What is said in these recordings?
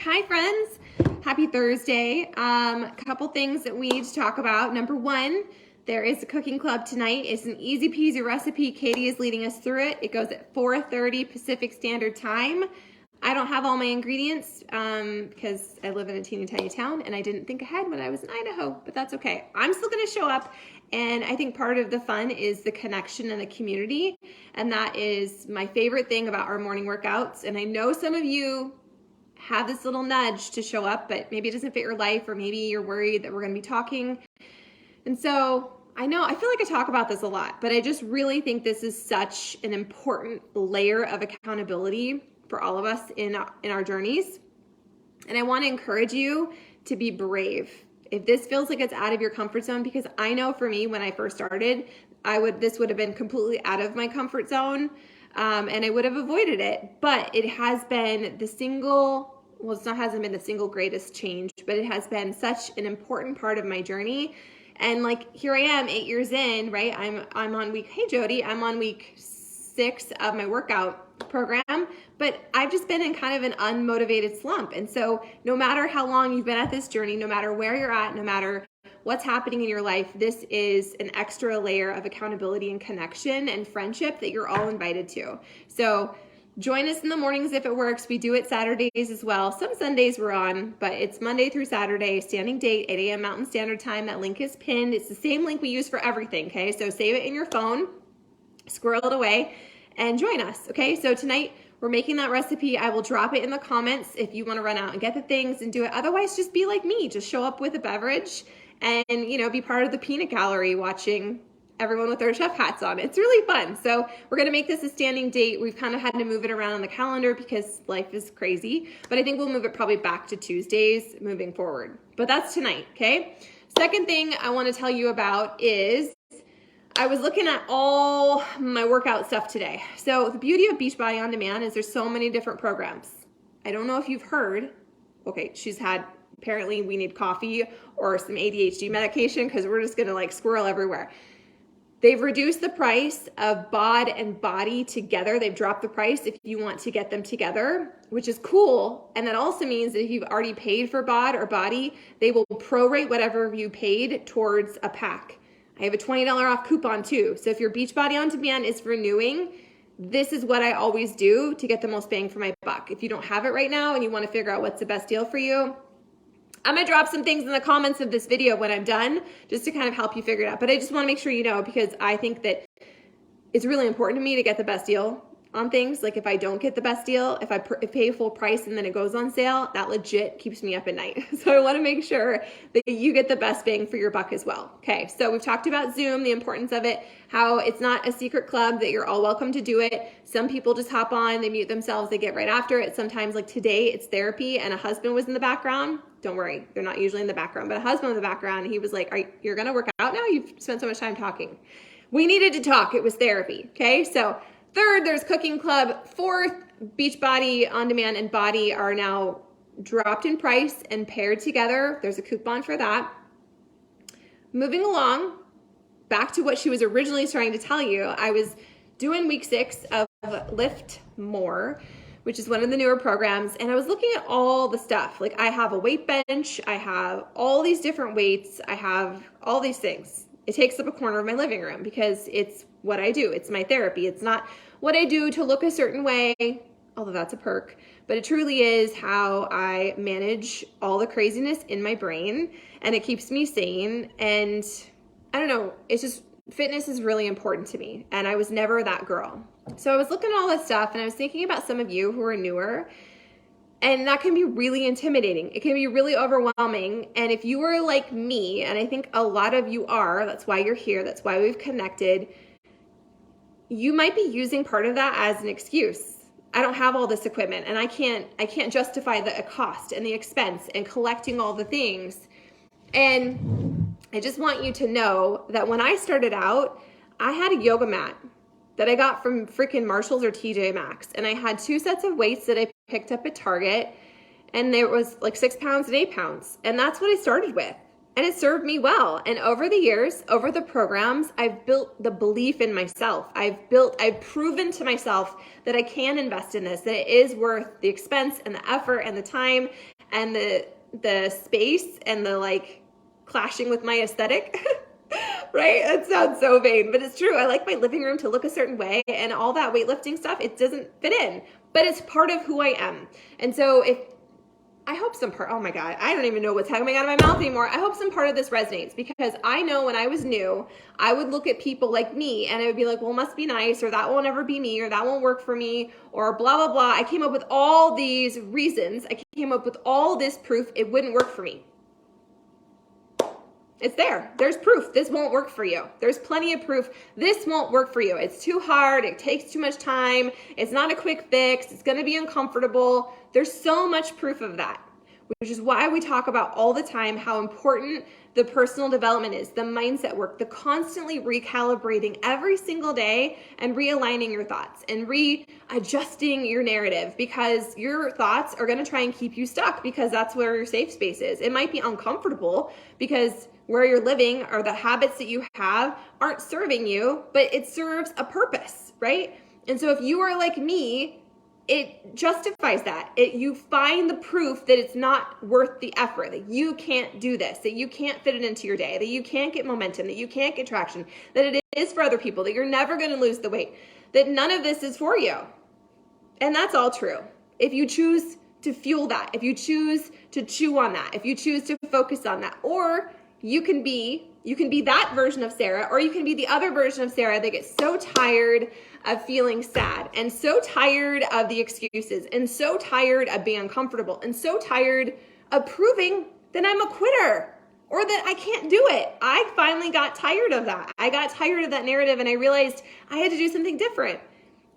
Hi friends, happy Thursday. Couple things that we need to talk about. Number one, there is a cooking club tonight. It's an easy peasy recipe. Katie is leading us through it. It goes at 4:30 Pacific Standard Time. I don't have all my ingredients because I live in a teeny tiny town and I didn't think ahead when I was in Idaho, but that's okay. I'm still gonna show up, and I think part of the fun is the connection and the community, and that is my favorite thing about our morning workouts. And I know some of you have this little nudge to show up, but maybe it doesn't fit your life, or maybe you're worried that we're going to be talking. And so I feel like I talk about this a lot, but I just really think this is such an important layer of accountability for all of us in our journeys. And I want to encourage you to be brave. If this feels like it's out of your comfort zone, because I know for me, when I first started, this would have been completely out of my comfort zone. And I would have avoided it, but it has been hasn't been the single greatest change, but it has been such an important part of my journey. And like, here I am 8 years in, right? I'm on week, hey Jody, I'm on week 6 of my workout program, but I've just been in kind of an unmotivated slump. And so no matter how long you've been at this journey, no matter where you're at, no matter what's happening in your life, this is an extra layer of accountability and connection and friendship that you're all invited to. So join us in the mornings if it works. We do it Saturdays as well. Some Sundays we're on, but it's Monday through Saturday, standing date, 8 a.m. Mountain Standard Time. That link is pinned. It's the same link we use for everything, okay? So save it in your phone, squirrel it away, and join us, okay? So tonight we're making that recipe. I will drop it in the comments if you want to run out and get the things and do it. Otherwise, just be like me. Just show up with a beverage and, be part of the peanut gallery watching everyone with their chef hats on. It's really fun. So we're going to make this a standing date. We've kind of had to move it around on the calendar because life is crazy, but I think we'll move it probably back to Tuesdays moving forward. But that's tonight, okay? Second thing I want to tell you about is I was looking at all my workout stuff today. So the beauty of Beachbody On Demand is there's so many different programs. I don't know if you've heard, okay, apparently we need coffee or some ADHD medication because we're just going to like squirrel everywhere. They've reduced the price of BOD and Body together. They've dropped the price if you want to get them together, which is cool. And that also means that if you've already paid for BOD or Body, they will prorate whatever you paid towards a pack. I have a $20 off coupon too. So if your Beachbody On Demand is renewing, this is what I always do to get the most bang for my buck. If you don't have it right now and you want to figure out what's the best deal for you, I'm going to drop some things in the comments of this video when I'm done, just to kind of help you figure it out. But I just want to make sure you know, because I think that it's really important to me to get the best deal on things. Like if I don't get the best deal, if I pay full price and then it goes on sale, that legit keeps me up at night. So I want to make sure that you get the best bang for your buck as well. Okay, so we've talked about Zoom, the importance of it, how it's not a secret club, that you're all welcome to do it. Some people just hop on, they mute themselves, they get right after it. Sometimes, like today, it's therapy and a husband was in the background. Don't worry, they're not usually in the background, but a husband in the background, and he was like, you're going to work out now? You've spent so much time talking. We needed to talk. It was therapy. Okay, so third, there's cooking club. Fourth, Beachbody On Demand and Body are now dropped in price and paired together. There's a coupon for that. Moving along, back to what she was originally trying to tell you, I was doing week 6 of Lift More, which is one of the newer programs, and I was looking at all the stuff. Like I have a weight bench, I have all these different weights, I have all these things. It takes up a corner of my living room because it's what I do. It's my therapy. It's not what I do to look a certain way, although that's a perk, but it truly is how I manage all the craziness in my brain, and it keeps me sane. And I don't know, it's just, fitness is really important to me, and I was never that girl. So I was looking at all this stuff, and I was thinking about some of you who are newer, and that can be really intimidating. It can be really overwhelming. And if you are like me, and I think a lot of you are, that's why you're here, that's why we've connected, you might be using part of that as an excuse. I don't have all this equipment, and I can't justify the cost and the expense and collecting all the things. And I just want you to know that when I started out, I had a yoga mat that I got from freaking Marshalls or TJ Maxx. And I had 2 sets of weights that I picked up at Target, and there was like 6 pounds and 8 pounds. And that's what I started with. And it served me well. And over the years, over the programs, I've built the belief in myself. I've proven to myself that I can invest in this, that it is worth the expense and the effort and the time and the space and the like clashing with my aesthetic. Right? That sounds so vain, but it's true. I like my living room to look a certain way, and all that weightlifting stuff, it doesn't fit in, but it's part of who I am. And so I hope some part, oh my God, I don't even know what's coming out of my mouth anymore. I hope some part of this resonates, because I know when I was new, I would look at people like me and I would be like, well, it must be nice, or that won't ever be me, or that won't work for me, or blah, blah, blah. I came up with all these reasons. I came up with all this proof it wouldn't work for me. It's there. There's proof. This won't work for you. There's plenty of proof. This won't work for you. It's too hard. It takes too much time. It's not a quick fix. It's going to be uncomfortable. There's so much proof of that, which is why we talk about all the time how important the personal development is, the mindset work, the constantly recalibrating every single day and realigning your thoughts and readjusting your narrative, because your thoughts are going to try and keep you stuck, because that's where your safe space is. It might be uncomfortable because where you're living or the habits that you have aren't serving you, but it serves a purpose, right? And so if you are like me, it justifies that. You find the proof that it's not worth the effort, that you can't do this, that you can't fit it into your day, that you can't get momentum, that you can't get traction, that it is for other people, that you're never going to lose the weight, that none of this is for you. And that's all true. If you choose to fuel that, if you choose to chew on that, if you choose to focus on that, or you can be that version of Sarah, or you can be the other version of Sarah that gets so tired of feeling sad, and so tired of the excuses, and so tired of being uncomfortable, and so tired of proving that I'm a quitter or that I can't do it. I finally got tired of that. I got tired of that narrative, and I realized I had to do something different.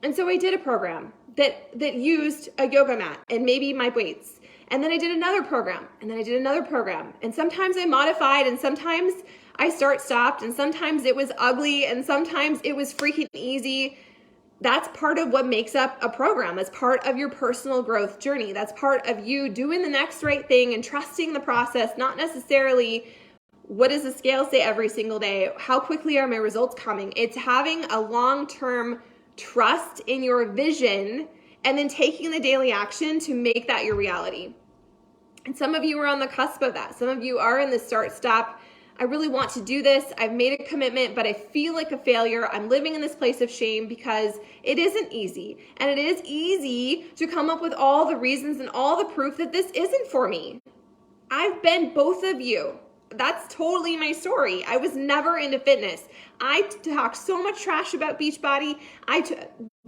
And so I did a program that used a yoga mat and maybe my weights. And then I did another program, and then I did another program. And sometimes I modified, and sometimes I stopped, and sometimes it was ugly, and sometimes it was freaking easy. That's part of what makes up a program. That's part of your personal growth journey. That's part of you doing the next right thing and trusting the process, not necessarily what does the scale say every single day? How quickly are my results coming? It's having a long-term trust in your vision and then taking the daily action to make that your reality. And some of you are on the cusp of that. Some of you are in the start-stop. I really want to do this. I've made a commitment, but I feel like a failure. I'm living in this place of shame because it isn't easy. And it is easy to come up with all the reasons and all the proof that this isn't for me. I've been both of you. That's totally my story. I was never into fitness. I talked so much trash about Beachbody.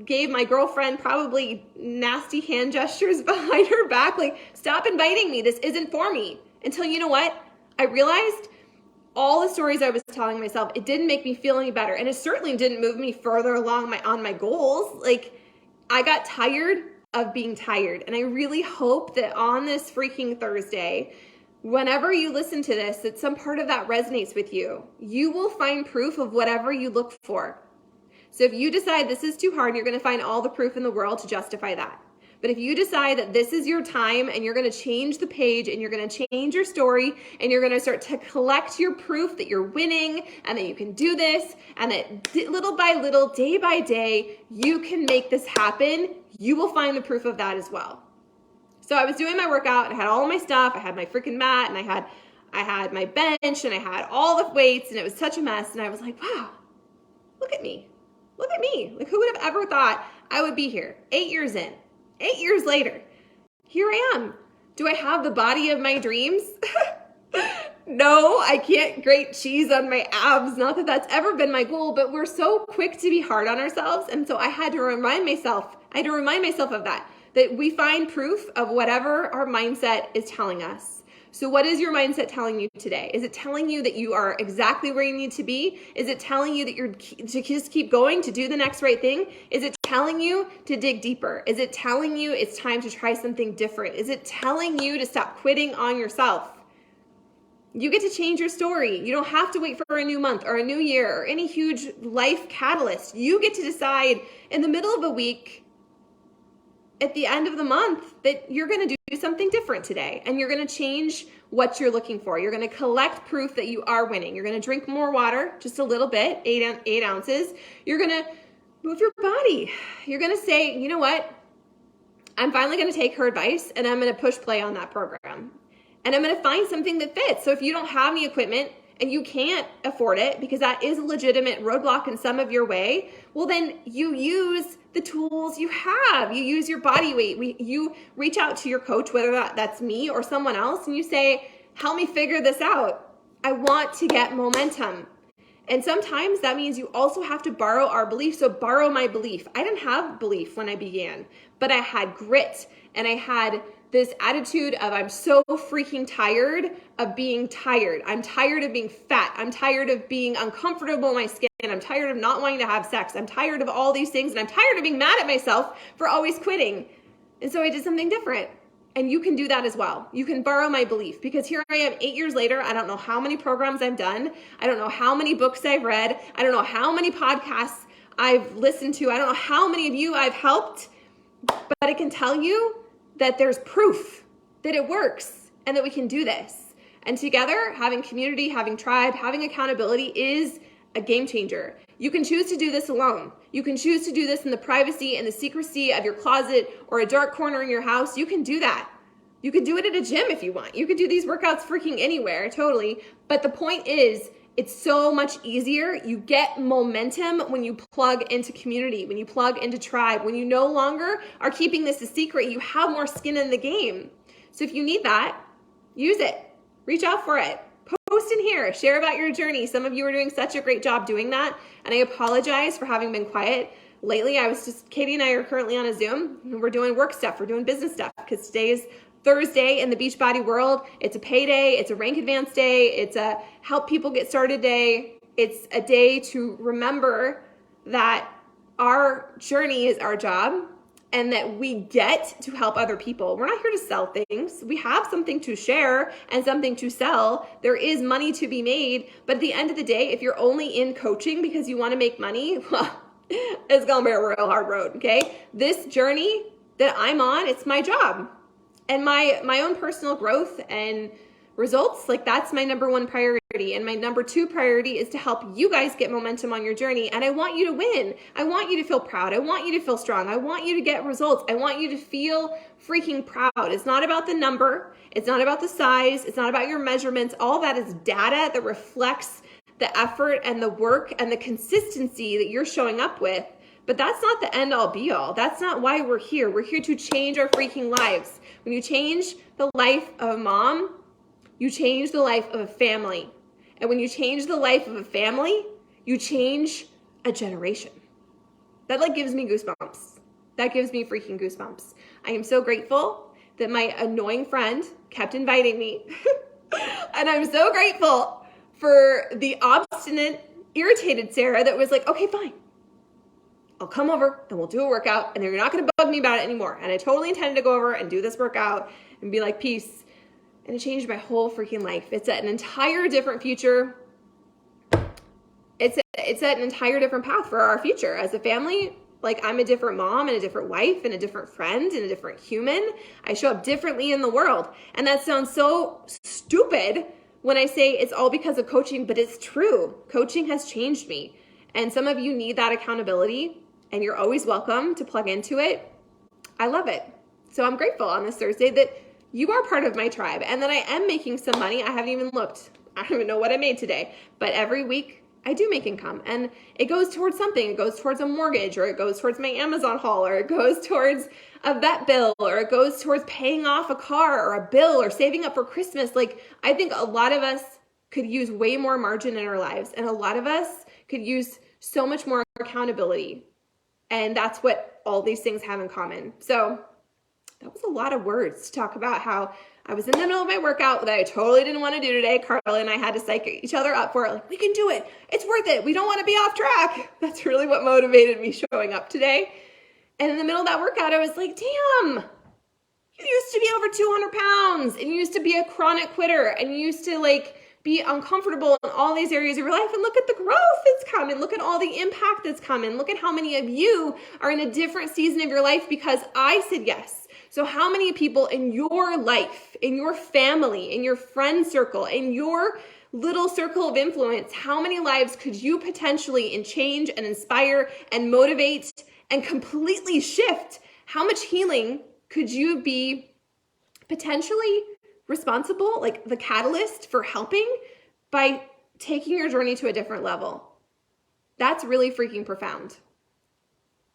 Gave my girlfriend probably nasty hand gestures behind her back, like, stop inviting me. This isn't for me. Until, you know what? I realized all the stories I was telling myself, it didn't make me feel any better. And it certainly didn't move me further along on my goals. Like, I got tired of being tired. And I really hope that on this freaking Thursday, whenever you listen to this, that some part of that resonates with you. You will find proof of whatever you look for. So if you decide this is too hard, you're going to find all the proof in the world to justify that. But if you decide that this is your time and you're going to change the page and you're going to change your story and you're going to start to collect your proof that you're winning and that you can do this and that little by little, day by day, you can make this happen, you will find the proof of that as well. So I was doing my workout, I had all of my stuff, I had my freaking mat, and I had my bench, and I had all the weights, and it was such a mess, and I was like, wow, look at me. Look at me. Like, who would have ever thought I would be here 8 years in? 8 years later, here I am. Do I have the body of my dreams? No, I can't grate cheese on my abs. Not that that's ever been my goal, but we're so quick to be hard on ourselves. And so I had to remind myself of that we find proof of whatever our mindset is telling us. So what is your mindset telling you today? Is it telling you that you are exactly where you need to be? Is it telling you that you're to just keep going, to do the next right thing? Is it telling you to dig deeper? Is it telling you it's time to try something different? Is it telling you to stop quitting on yourself? You get to change your story. You don't have to wait for a new month or a new year or any huge life catalyst. You get to decide in the middle of a week, at the end of the month, that you're going to do something different today and you're going to change what you're looking for. You're going to collect proof that you are winning. You're going to drink more water, just a little bit, 8 ounces. You're going to move your body. You're going to say, you know what? I'm finally going to take her advice and I'm going to push play on that program. And I'm going to find something that fits. So if you don't have any equipment and you can't afford it because that is a legitimate roadblock in some of your way, well, then you use the tools you have. You use your body weight. You reach out to your coach, whether that's me or someone else, and you say, help me figure this out. I want to get momentum. And sometimes that means you also have to borrow our belief. So borrow my belief. I didn't have belief when I began, but I had grit and I had this attitude of I'm so freaking tired of being tired. I'm tired of being fat. I'm tired of being uncomfortable in my skin. I'm tired of not wanting to have sex. I'm tired of all these things. And I'm tired of being mad at myself for always quitting. And so I did something different. And you can do that as well. You can borrow my belief because here I am 8 years later. I don't know how many programs I've done. I don't know how many books I've read. I don't know how many podcasts I've listened to. I don't know how many of you I've helped, but I can tell you that there's proof that it works and that we can do this. And together, having community, having tribe, having accountability is a game changer. You can choose to do this alone. You can choose to do this in the privacy and the secrecy of your closet or a dark corner in your house. You can do that. You can do it at a gym if you want. You can do these workouts freaking anywhere, totally. But the point is, it's so much easier. You get momentum when you plug into community, when you plug into tribe, when you no longer are keeping this a secret. You have more skin in the game. So if you need that, use it. Reach out for it. Post in here. Share about your journey. Some of you are doing such a great job doing that. And I apologize for having been quiet. Lately, Katie and I are currently on a Zoom. And we're doing work stuff. We're doing business stuff because today is Thursday in the Beachbody world. It's a payday. It's a rank advance day. It's a help people get started day. It's a day to remember that our journey is our job and that we get to help other people. We're not here to sell things. We have something to share and something to sell. There is money to be made. But at the end of the day, if you're only in coaching because you want to make money, well, it's going to be a real hard road, okay? This journey that I'm on, it's my job. And my own personal growth and results, like that's my number one priority. And my number two priority is to help you guys get momentum on your journey. And I want you to win. I want you to feel proud. I want you to feel strong. I want you to get results. I want you to feel freaking proud. It's not about the number. It's not about the size. It's not about your measurements. All that is data that reflects the effort and the work and the consistency that you're showing up with. But that's not the end all be all. That's not why we're here. We're here to change our freaking lives. When you change the life of a mom, you change the life of a family. And when you change the life of a family, you change a generation. That gives me goosebumps. That gives me freaking goosebumps. I am so grateful that my annoying friend kept inviting me. And I'm so grateful for the obstinate, irritated Sarah that was like, okay, fine. I'll come over and we'll do a workout and then you're not going to bug me about it anymore. And I totally intended to go over and do this workout and be like, peace. And it changed my whole freaking life. It's an entire different future. It's an entire different path for our future as a family. Like I'm a different mom and a different wife and a different friend and a different human. I show up differently in the world. And that sounds so stupid when I say it's all because of coaching, but it's true. Coaching has changed me. And some of you need that accountability and you're always welcome to plug into it. I love it. So I'm grateful on this Thursday that you are part of my tribe and that I am making some money. I haven't even looked. I don't even know what I made today, but every week I do make income and it goes towards something. It goes towards a mortgage or it goes towards my Amazon haul or it goes towards a vet bill or it goes towards paying off a car or a bill or saving up for Christmas. Like I think a lot of us could use way more margin in our lives and a lot of us could use so much more accountability. And that's what all these things have in common. So that was a lot of words to talk about how I was in the middle of my workout that I totally didn't want to do today. Carla and I had to psych each other up for it. Like, we can do it. It's worth it. We don't want to be off track. That's really what motivated me showing up today. And in the middle of that workout, I was like, damn, you used to be over 200 pounds and you used to be a chronic quitter and you used to be uncomfortable in all these areas of your life. And look at the growth that's coming. Look at all the impact that's coming. Look at how many of you are in a different season of your life because I said yes. So how many people in your life, in your family, in your friend circle, in your little circle of influence, how many lives could you potentially change and inspire and motivate and completely shift? How much healing could you be potentially responsible, like the catalyst for helping by taking your journey to a different level? That's really freaking profound.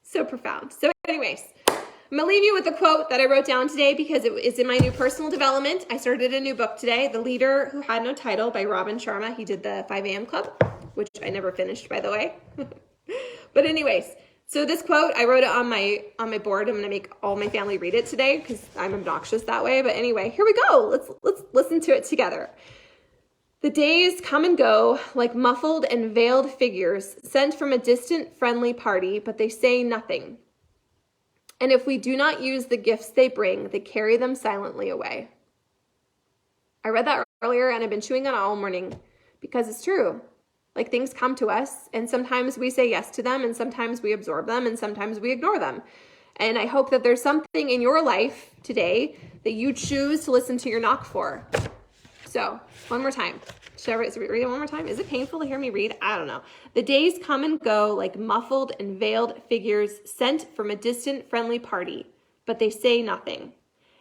So profound. So anyways, I'm going to leave you with a quote that I wrote down today because it is in my new personal development. I started a new book today, The Leader Who Had No Title by Robin Sharma. He did the 5 a.m. Club, which I never finished, by the way. But anyways, so this quote, I wrote it on my board. I'm going to make all my family read it today because I'm obnoxious that way. But anyway, here we go. Let's listen to it together. The days come and go like muffled and veiled figures sent from a distant friendly party, but they say nothing. And if we do not use the gifts they bring, they carry them silently away. I read that earlier and I've been chewing on it all morning because it's true. Like, things come to us and sometimes we say yes to them and sometimes we absorb them and sometimes we ignore them. And I hope that there's something in your life today that you choose to listen to your knock for. So, one more time. Should I read it one more time? Is it painful to hear me read? I don't know. The days come and go like muffled and veiled figures sent from a distant friendly party, but they say nothing.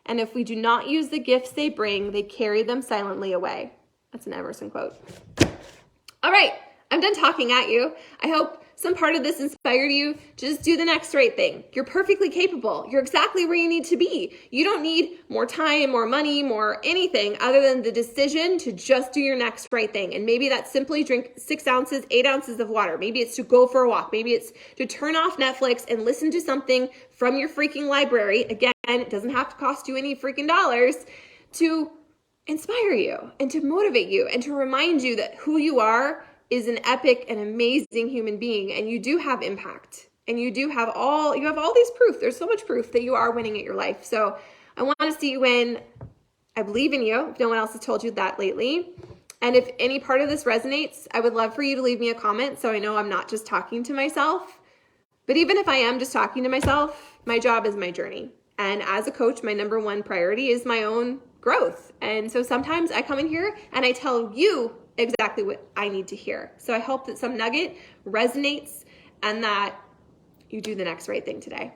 And if we do not use the gifts they bring, they carry them silently away. That's an Emerson quote. All right, I'm done talking at you. I hope some part of this inspired you to just do the next right thing. You're perfectly capable. You're exactly where you need to be. You don't need more time, more money, more anything other than the decision to just do your next right thing. And maybe that's simply drink 6 ounces, 8 ounces of water. Maybe it's to go for a walk. Maybe it's to turn off Netflix and listen to something from your freaking library. Again, it doesn't have to cost you any freaking dollars to inspire you and to motivate you and to remind you that who you are is an epic and amazing human being, and you do have impact, and you have all these proof. There's so much proof that you are winning at your life. So I want to see you win. I believe in you, if no one else has told you that lately. And if any part of this resonates, I would love for you to leave me a comment so I know I'm not just talking to myself. But even if I am just talking to myself, my job is my journey. And as a coach, my number one priority is my own growth. And so sometimes I come in here and I tell you exactly what I need to hear. So I hope that some nugget resonates and that you do the next right thing today.